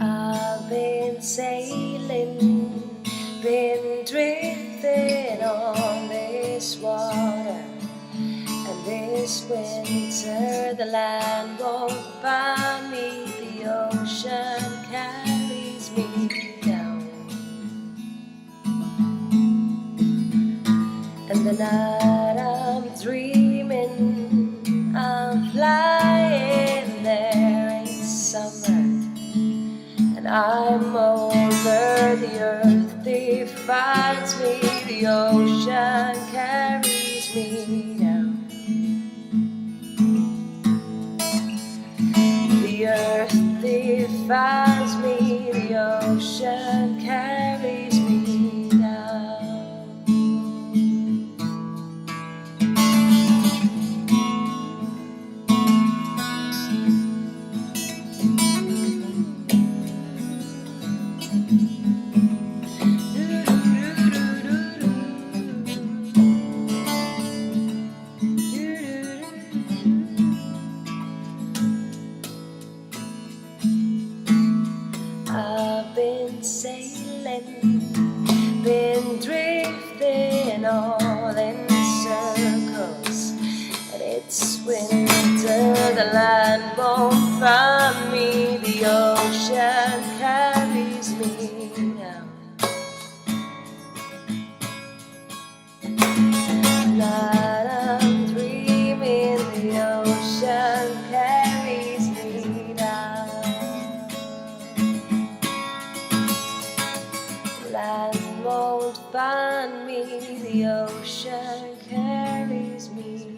I've been sailing, been drifting on this water, and this winter the land won't find me, the ocean carries me down. And the night I'm dreaming, I'm flying there, it's summer and I'm over the earth defines me, the ocean carries me down. The earth defines me, the ocean carries me down. I've been sailing, been drifting all in circles, and it's winter, the land won't find me, the ocean carries me down. Night I'm dreaming, the ocean carries me down. Land won't find me, the ocean carries me